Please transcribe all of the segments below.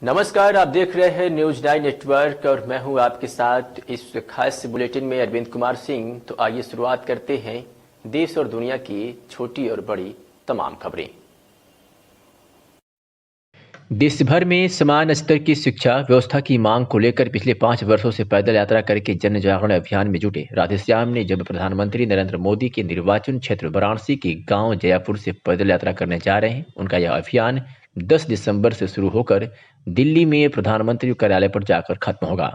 नमस्कार, आप देख रहे हैं न्यूज 9 नेटवर्क और मैं हूं आपके साथ इस खास बुलेटिन में अरविंद कुमार सिंह। तो आइए शुरुआत करते हैं देश और दुनिया की छोटी और बड़ी तमाम खबरें। देश भर में समान स्तर की शिक्षा व्यवस्था की मांग को लेकर पिछले 5 वर्षों से पैदल यात्रा करके जन जागरण अभियान में जुटे राधेश्याम ने जब प्रधानमंत्री नरेंद्र मोदी के निर्वाचन क्षेत्र वाराणसी के गांव जयापुर से पैदल यात्रा करने जा रहे हैं। उनका यह अभियान 10 दिसंबर से शुरू होकर दिल्ली में प्रधानमंत्री कार्यालय पर जाकर खत्म होगा।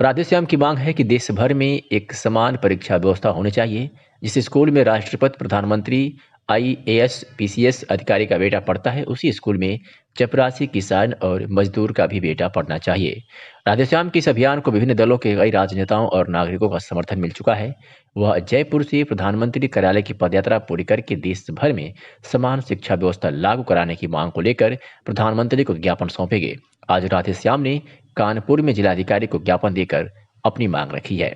राधेश्याम की मांग है कि देश भर में एक समान परीक्षा व्यवस्था होनी चाहिए। जिस स्कूल में राष्ट्रपति, प्रधानमंत्री, IAS, PCS अधिकारी का बेटा पढ़ता है, उसी स्कूल में चपरासी, किसान और मजदूर का भी बेटा पढ़ना चाहिए। राधेश्याम के इस अभियान को विभिन्न दलों के कई राजनेताओं और नागरिकों का समर्थन मिल चुका है। वह जयपुर से प्रधानमंत्री कार्यालय की पदयात्रा पूरी करके देश भर में समान शिक्षा व्यवस्था लागू कराने की मांग को लेकर प्रधानमंत्री को ज्ञापन सौंपेंगे। आज राधेश्याम ने कानपुर में जिलाधिकारी को ज्ञापन देकर अपनी मांग रखी है।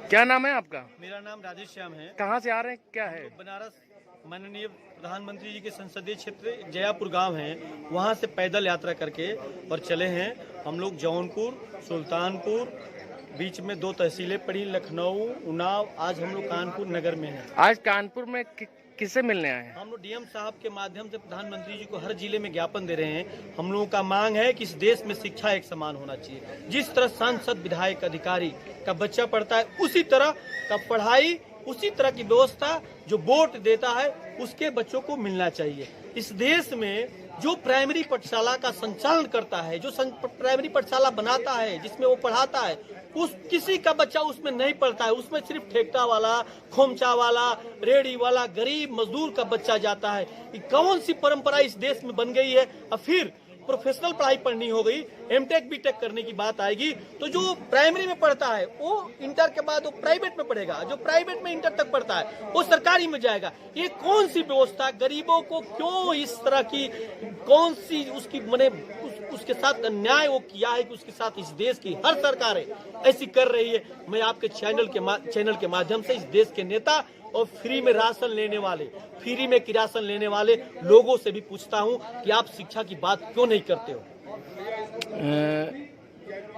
क्या नाम है आपका? मेरा नाम राधेश्याम है। कहाँ से आ रहे हैं? क्या है? बनारस माननीय प्रधानमंत्री जी के संसदीय क्षेत्र जयापुर गांव है, वहां से पैदल यात्रा करके और चले हैं। हम लोग जौनपुर, सुल्तानपुर, बीच में 2 तहसीलें पड़ी, लखनऊ, उन्नाव। आज हम लोग कानपुर नगर में हैं। आज कानपुर में किससे मिलने आए हैं? हम लोग DM साहब के माध्यम से प्रधानमंत्री जी को हर जिले में ज्ञापन दे रहे हैं। हम लोगों का मांग है कि इस देश में शिक्षा एक समान होना चाहिए। जिस तरह सांसद, विधायक, अधिकारी का बच्चा पढ़ता है, उसी तरह का पढ़ाई, उसी तरह की व्यवस्था जो वोट देता है उसके बच्चों को मिलना चाहिए। इस देश में जो प्राइमरी पाठशाला का संचालन करता है, जो प्राइमरी पाठशाला बनाता है, जिसमें वो पढ़ाता है, उस किसी का बच्चा उसमें नहीं पढ़ता है। उसमें सिर्फ ठेका वाला, खोमचा वाला, रेडी वाला, गरीब मजदूर का बच्चा जाता है। ये कौन सी परंपरा इस देश में बन गई है? अब फिर प्रोफेशनल पढ़ाई पढ़नी हो गई, MTech BTech करने की बात आएगी तो जो प्राइमरी में पढ़ता है वो इंटर के बाद वो प्राइवेट में पढ़ेगा, जो प्राइवेट में इंटर तक पढ़ता है वो सरकारी में जाएगा। ये कौन सी व्यवस्था? गरीबों को क्यों इस तरह की, कौन सी उसकी मैंने उसके साथ अन्याय वो किया है कि उसके साथ इस देश की हर सरकार ऐसी कर रही है। मैं आपके चैनल के माध्यम से इस देश के नेता और फ्री में राशन लेने वाले, फ्री में किरासन लेने वाले लोगों से भी पूछता हूं कि आप शिक्षा की बात क्यों नहीं करते हो?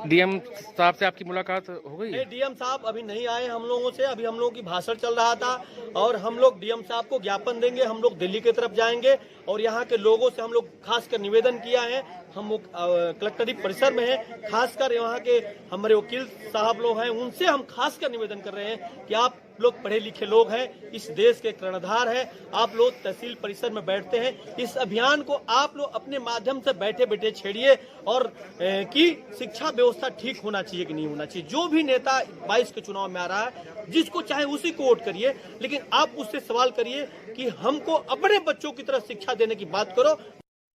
DM साहब से आपकी मुलाकात हो गई? DM साहब अभी नहीं आए हम लोगों से। अभी हम लोगों की भाषण चल रहा था और हम लोग DM साहब को ज्ञापन देंगे। हम लोग दिल्ली की तरफ जाएंगे और यहाँ के लोगों से हम लोग खासकर निवेदन किया है। हम कलेक्टरेट परिसर में हैं, खासकर यहाँ के हमारे वकील साहब लोग हैं, उनसे हम खासकर निवेदन कर रहे हैं कि आप लोग पढ़े लिखे लोग हैं, इस देश के कर्णधार हैं, आप लोग तहसील परिसर में बैठते हैं। इस अभियान को आप लोग अपने माध्यम से बैठे बैठे छेड़िए और कि शिक्षा व्यवस्था ठीक होना चाहिए कि नहीं होना चाहिए। जो भी नेता 22 के चुनाव में आ रहा है, जिसको चाहे उसी को वोट करिए, लेकिन आप उससे सवाल करिए कि हमको अपने बच्चों की तरह शिक्षा देने की बात करो।